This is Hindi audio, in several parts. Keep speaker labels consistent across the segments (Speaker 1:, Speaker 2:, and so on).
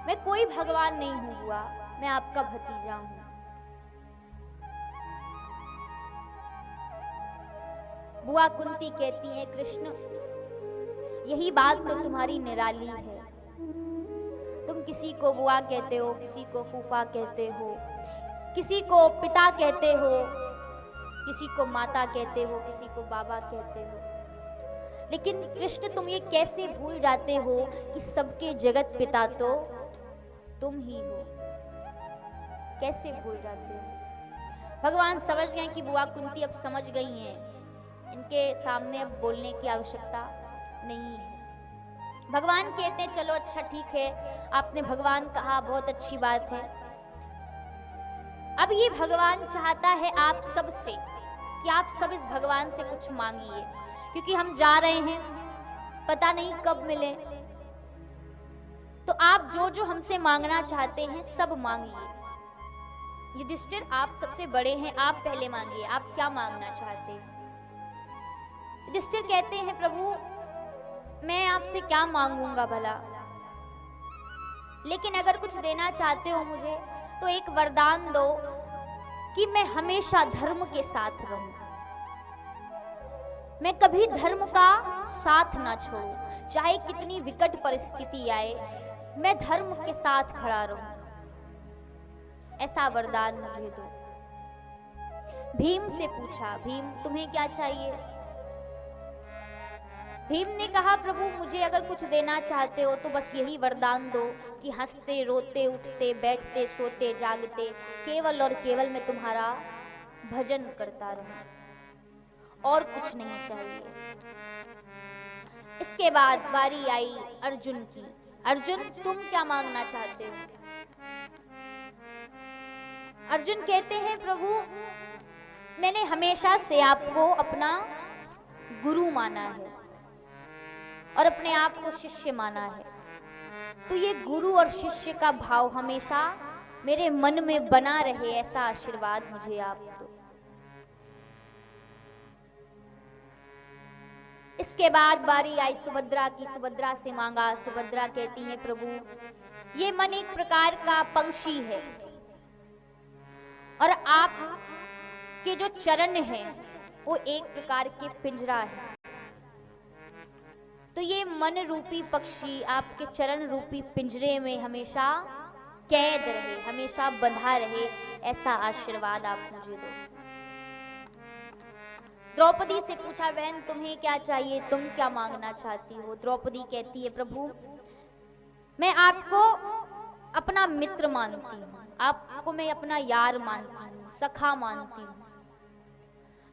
Speaker 1: मैं कोई भगवान नहीं हूं बुआ, मैं आपका भतीजा हूं। बुआ कुंती कहती है कृष्ण, यही बात तो तुम्हारी निराली है। तुम किसी को बुआ कहते हो, किसी को फूफा कहते हो, किसी को पिता कहते हो, किसी को माता कहते हो, किसी को बाबा कहते हो, लेकिन कृष्ण तुम ये कैसे भूल जाते हो कि सबके जगत पिता तो तुम ही हो? कैसे भूल जाते हो? भगवान समझ गए कि बुआ कुंती अब समझ गई हैं, इनके सामने अब बोलने की आवश्यकता नहीं है। भगवान कहते हैं चलो अच्छा ठीक है, आपने भगवान कहा, बहुत अच्छी बात है। अब ये भगवान चाहता है आप सब से कि आप सब इस भगवान से कुछ मांगिए, क्योंकि हम जा रहे हैं, पता नहीं कब मिले। तो आप जो जो हमसे मांगना चाहते हैं सब मांगिए। युधिष्ठिर आप सबसे बड़े हैं, आप पहले मांगिए, आप क्या मांगना चाहते हैं? युधिष्ठिर कहते हैं प्रभु मैं आपसे क्या मांगूंगा भला, लेकिन अगर कुछ देना चाहते हो मुझे तो एक वरदान दो कि मैं हमेशा धर्म के साथ रहूं, मैं कभी धर्म का साथ ना छोड़ूं, चाहे कितनी विकट परिस्थिति आए मैं धर्म के साथ खड़ा रहूं, ऐसा वरदान मुझे दो। भीम से पूछा, भीम तुम्हें क्या चाहिए? भीम ने कहा प्रभु मुझे अगर कुछ देना चाहते हो तो बस यही वरदान दो कि हंसते रोते उठते बैठते सोते जागते केवल और केवल मैं तुम्हारा भजन करता रहूं, और कुछ नहीं चाहिए। इसके बाद बारी आई अर्जुन की। अर्जुन तुम क्या मांगना चाहते हो? अर्जुन कहते हैं प्रभु मैंने हमेशा से आपको अपना गुरु माना है और अपने आप को शिष्य माना है, तो ये गुरु और शिष्य का भाव हमेशा मेरे मन में बना रहे, ऐसा आशीर्वाद मुझे आप दो। इसके बाद बारी आई सुभद्रा की। सुभद्रा से मांगा। सुभद्रा कहती है प्रभु ये मन एक प्रकार का पंछी है और आप के जो चरण हैं वो एक प्रकार के पिंजरा है, तो ये मन रूपी पक्षी आपके चरण रूपी पिंजरे में हमेशा कैद रहे, हमेशा बंधा रहे, ऐसा आशीर्वाद आप मुझे दो। द्रौपदी से पूछा बहन तुम्हें क्या चाहिए, तुम क्या मांगना चाहती हो? द्रौपदी कहती है प्रभु मैं आपको अपना मित्र मानती हूँ, आपको मैं अपना यार मानती हूँ, सखा मानती हूँ,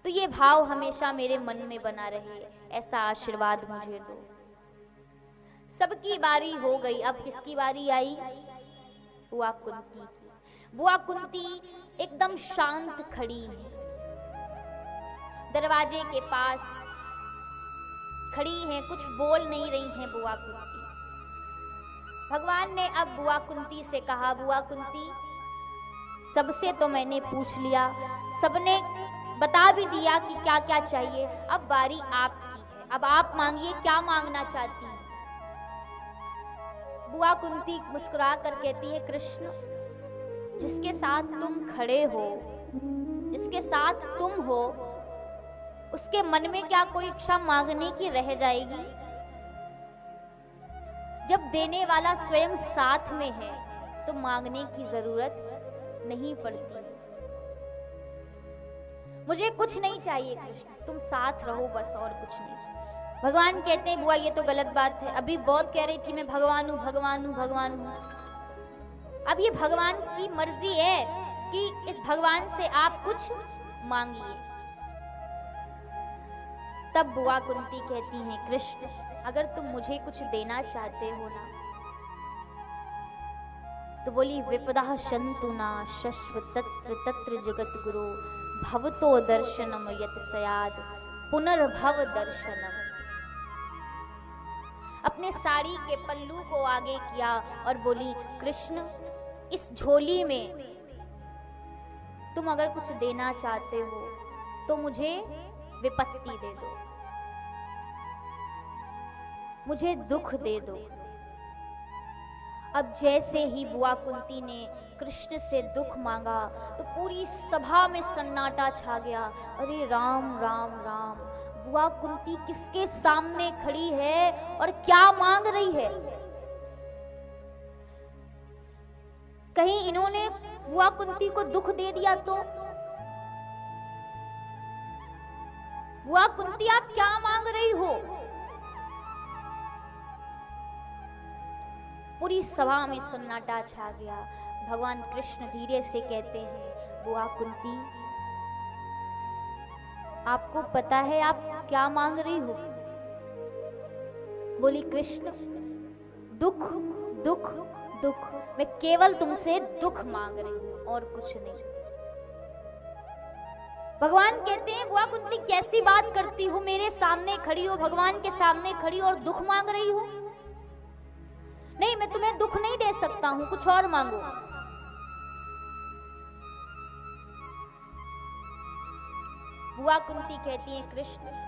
Speaker 1: तो ये भाव हमेशा मेरे मन में बना रहे, ऐसा आशीर्वाद मुझे दो। सबकी बारी हो गई, अब किसकी बारी आई? बुआ कुंती की। बुआ कुंती एकदम शांत खड़ी है, दरवाजे के पास खड़ी हैं, कुछ बोल नहीं रही हैं बुआ कुंती। भगवान ने अब बुआ कुंती से कहा बुआ कुंती सबसे तो मैंने पूछ लिया, सबने बता भी दिया कि क्या क्या चाहिए, अब बारी आपकी है, अब आप मांगिए क्या मांगना चाहती हैं। बुआ कुंती मुस्कुरा कर कहती है कृष्ण जिसके साथ तुम खड़े हो, जिसके साथ तुम हो, उसके मन में क्या कोई इच्छा मांगने की रह जाएगी? जब देने वाला स्वयं साथ में है तो मांगने की जरूरत नहीं पड़ती। मुझे कुछ नहीं चाहिए कृष्ण, तुम साथ रहो बस, और कुछ नहीं। भगवान कहते हैं बुआ ये तो गलत बात है, अभी बहुत कह रही थी मैं भगवान हूं भगवान हूं भगवान हूं, अब ये भगवान की मर्जी है कि इस भगवान से आप कुछ मांगिए। तब बुआ कुंती कहती हैं कृष्ण अगर तुम मुझे कुछ देना चाहते हो ना, तो बोली विपदा शंतुना शश्व तत्र तत्र जगत गुरु भवतो दर्शनम यत सयाद पुनर्भव दर्शनम। अपने साड़ी के पल्लू को आगे किया और बोली कृष्ण इस झोली में तुम अगर कुछ देना चाहते हो तो मुझे विपत्ति दे दो, मुझे दुख दे दो, अब जैसे ही बुआ कुंती ने कृष्ण से दुख मांगा तो पूरी सभा में सन्नाटा छा गया। अरे राम राम राम, बुआ कुंती किसके सामने खड़ी है और क्या मांग रही है? कहीं इन्होंने बुआ कुंती को दुख दे दिया तो? बुआ कुंती आप क्या मांग रही हो? पूरी सभा में सन्नाटा छा गया। भगवान कृष्ण धीरे से कहते हैं, बुआ कुंती आपको पता है आप क्या मांग रही हो? बोली, कृष्ण दुख दुख दुख, मैं केवल तुमसे दुख मांग रही हूं और कुछ नहीं। भगवान कहते हैं, बुआ कुंती कैसी बात करती हो, मेरे सामने खड़ी हो, भगवान के सामने खड़ी हो और दुख मांग रही हो? नहीं, मैं तुम्हें दुख नहीं दे सकता हूं, कुछ और मांगो। बुआ कुंती कहती है, कृष्ण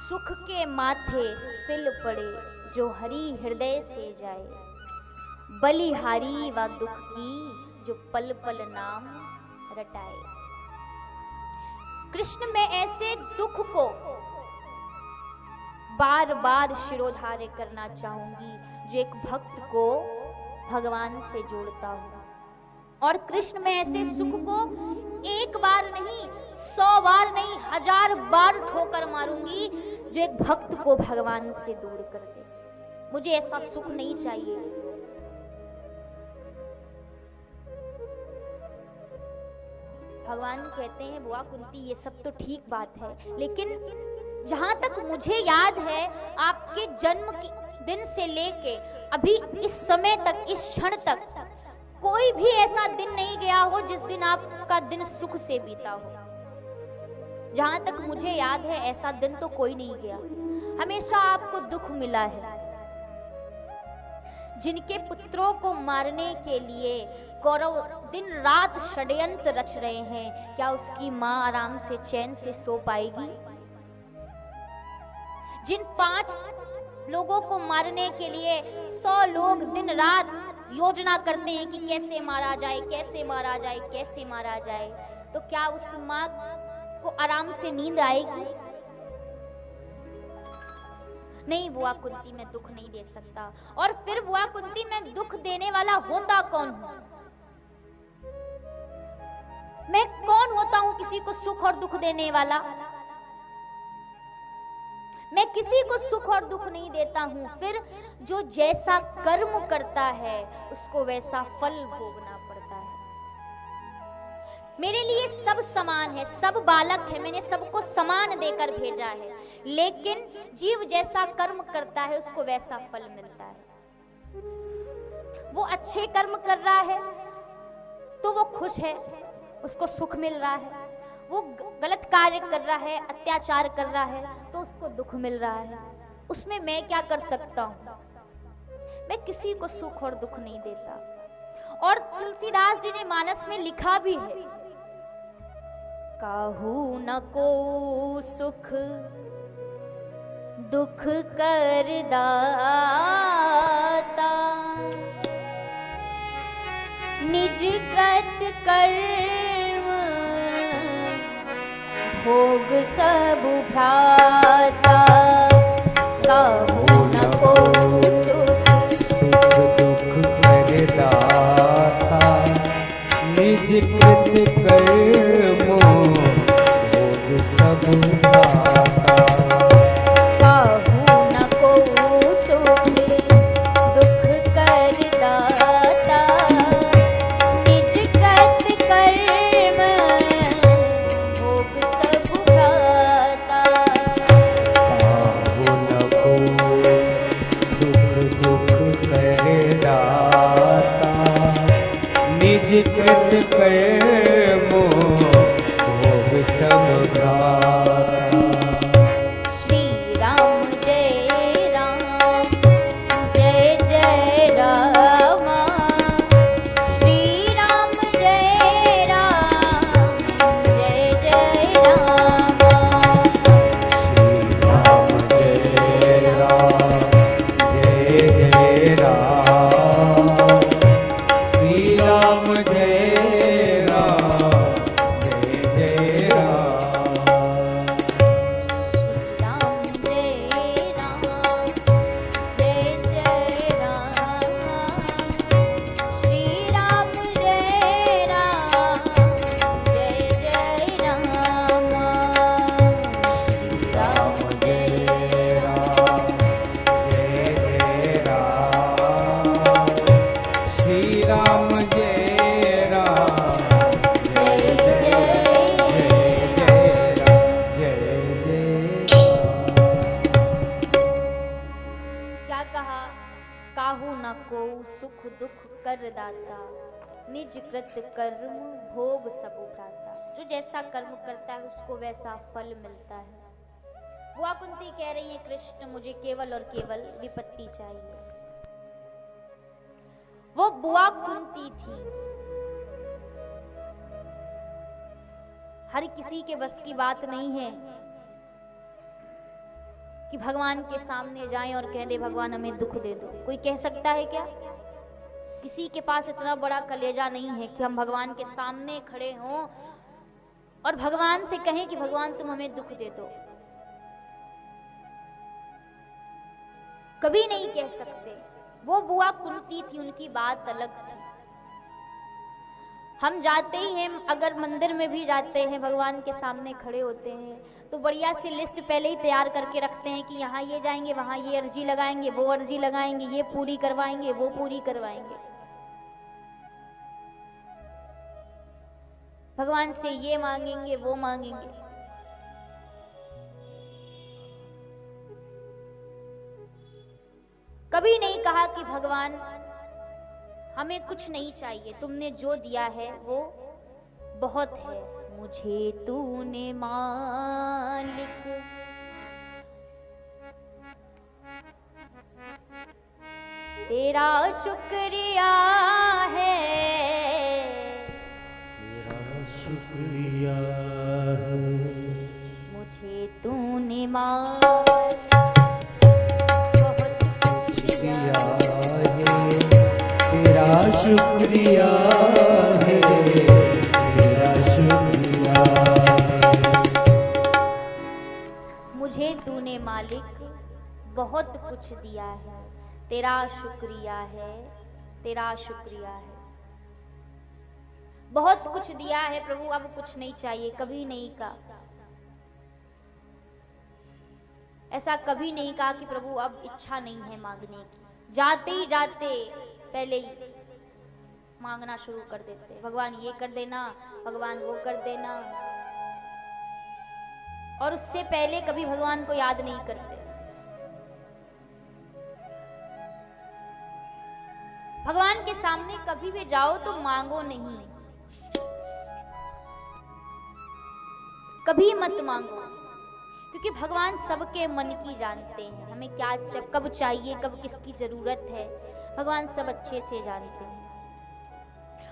Speaker 1: सुख के माथे सिल पड़े जो हरि हृदय से जाए, बलिहारी व दुख की जो पल पल नाम रटाए। कृष्ण, मैं ऐसे दुख को बार बार शिरोधार्य करना चाहूंगी जो एक भक्त को भगवान से जोड़ता हूं। और कृष्ण, मैं ऐसे सुख को एक बार नहीं, 100 बार नहीं, 1000 बार ठोकर मारूंगी जो एक भक्त को भगवान से दूर कर दे। मुझे ऐसा सुख नहीं चाहिए। भगवान कहते हैं, बुआ कुंती ये सब तो ठीक बात है, लेकिन जहां तक मुझे याद है आपके जन्म के दिन से लेके अभी इस समय तक, इस क्षण तक कोई भी ऐसा दिन नहीं गया हो जिस दिन आपका दिन सुख से बीता हो। जहां तक मुझे याद है ऐसा दिन तो कोई नहीं गया, हमेशा आपको दुख मिला है। जिनके पुत्रों को मारने के लिए कौरव दिन रात षड्यंत्र रच रहे हैं, क्या उसकी मां आराम से चैन से सो पाएगी? जिन 5 लोगों को मारने के लिए 100 लोग दिन रात योजना करते हैं कि कैसे मारा जाए, कैसे मारा जाए, कैसे मारा जाए, तो क्या उस मां को आराम से नींद आएगी? नहीं, बुआ कुंती मैं दुख नहीं दे सकता। और फिर बुआ कुंती मैं दुख देने वाला होता कौन हूं? मैं कौन होता हूं किसी को सुख और दुख देने वाला? मैं किसी को सुख और दुख नहीं देता हूं। फिर जो जैसा कर्म करता है उसको वैसा फल भोगना पड़ता है। मेरे लिए सब समान है, सब बालक है, मैंने सबको समान देकर भेजा है, लेकिन जीव जैसा कर्म करता है उसको वैसा फल मिलता है। वो अच्छे कर्म कर रहा है तो वो खुश है, उसको सुख मिल रहा है। वो गलत कार्य कर रहा है, अत्याचार कर रहा है, तो उसको दुख मिल रहा है। उसमें मैं क्या कर सकता हूं? मैं किसी को सुख और दुख नहीं देता। और तुलसीदास जी ने मानस में लिखा भी है, काहू न को सुख दुख कर दाता, निज कृत कर्म भोग सब भ्राता। काहू न को
Speaker 2: सुख दुख कर दाता, निज कृत कर्म भोग सब भ्राता।
Speaker 1: काहू न को सुख दुख कर दाता, निज कृत कर्म भोग सब भ्राता।
Speaker 2: काहू न को सुख दुख कर दाता, निज कृत कर्म भोग सब भ्राता।
Speaker 1: श्री राम जय राम, जय जय राम। श्री राम जय राम, जय जय राम।
Speaker 2: श्री राम जय राम, जय जय राम।
Speaker 1: काहू न को सुख दुख कर दाता, निज कृत कर्म भोग सब भ्राता। जो जैसा कर्म करता है उसको वैसा फल मिलता है। बुआ कुंती कह रही है कृष्ण मुझे केवल और केवल विपत्ति चाहिए। वो बुआ कुंती थी। हर किसी के बस की बात नहीं है कि भगवान के सामने जाएं और कह दे भगवान हमें दुख दे दो। कोई कह सकता है क्या? किसी के पास इतना बड़ा कलेजा नहीं है कि हम भगवान के सामने खड़े हों और भगवान से कहें कि भगवान तुम हमें दुख दे दो। कभी नहीं कह सकते। वो बुआ कुंती थी, उनकी बात अलग थी। हम जाते ही हैं, अगर मंदिर में भी जाते हैं, भगवान के सामने खड़े होते हैं तो बढ़िया सी लिस्ट पहले ही तैयार करके रखते हैं कि यहाँ ये जाएंगे, वहां ये अर्जी लगाएंगे, वो अर्जी लगाएंगे, ये पूरी करवाएंगे, वो पूरी करवाएंगे। भगवान से ये मांगेंगे, वो मांगेंगे। कभी नहीं कहा कि भगवान हमें कुछ नहीं चाहिए, तुमने जो दिया है वो बहुत है। मुझे तूने मालिक तेरा शुक्रिया है,
Speaker 2: तेरा शुक्रिया है।
Speaker 1: मुझे तूने मालिक
Speaker 2: तेरा शुक्रिया है, तेरा शुक्रिया है।
Speaker 1: मुझे तूने मालिक बहुत कुछ दिया है, तेरा शुक्रिया है, तेरा शुक्रिया है। बहुत कुछ दिया है प्रभु, अब कुछ नहीं चाहिए। कभी नहीं कहा ऐसा, कभी नहीं कहा कि प्रभु अब इच्छा नहीं है मांगने की। जाते ही जाते पहले ही मांगना शुरू कर देते, भगवान ये कर देना, भगवान वो कर देना। और उससे पहले कभी भगवान को याद नहीं करते। भगवान के सामने कभी भी जाओ तो मांगो नहीं, कभी मत मांगो, क्योंकि भगवान सबके मन की जानते हैं। हमें क्या कब चाहिए, कब किसकी जरूरत है, भगवान सब अच्छे से जानते हैं।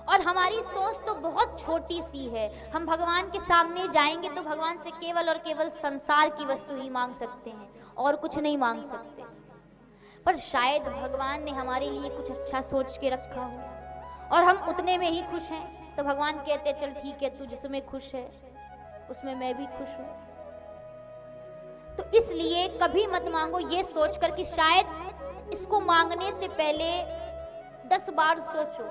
Speaker 1: और हमारी सोच तो बहुत छोटी सी है। हम भगवान के सामने जाएंगे तो भगवान से केवल और केवल संसार की वस्तु ही मांग सकते हैं और कुछ नहीं मांग सकते। पर शायद भगवान ने हमारे लिए कुछ अच्छा सोच के रखा हो और हम उतने में ही खुश हैं, तो भगवान कहते चल ठीक है, तू जिसमें खुश है उसमें मैं भी खुश हूं। तो इसलिए कभी मत मांगो ये सोचकर कि शायद इसको मांगने से पहले 10 बार सोचो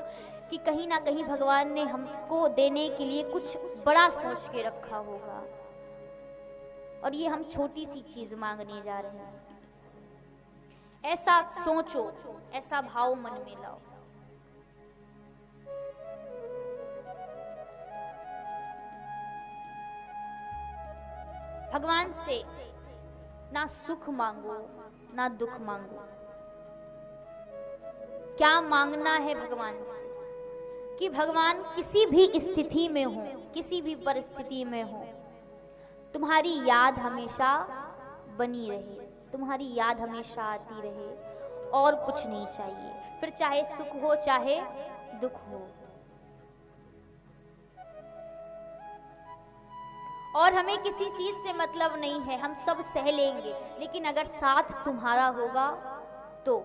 Speaker 1: कि कहीं ना कहीं भगवान ने हमको देने के लिए कुछ बड़ा सोच के रखा होगा और ये हम छोटी सी चीज मांगने जा रहे हैं। ऐसा सोचो, ऐसा भाव मन में लाओ। भगवान से ना सुख मांगो ना दुख मांगो। क्या मांगना है भगवान से कि भगवान किसी भी स्थिति में हो, किसी भी परिस्थिति में हो, तुम्हारी याद हमेशा बनी रहे, तुम्हारी याद हमेशा आती रहे और कुछ नहीं चाहिए। फिर चाहे सुख हो चाहे दुख हो। और हमें किसी चीज से मतलब नहीं है, हम सब सह लेंगे, लेकिन अगर साथ तुम्हारा होगा तो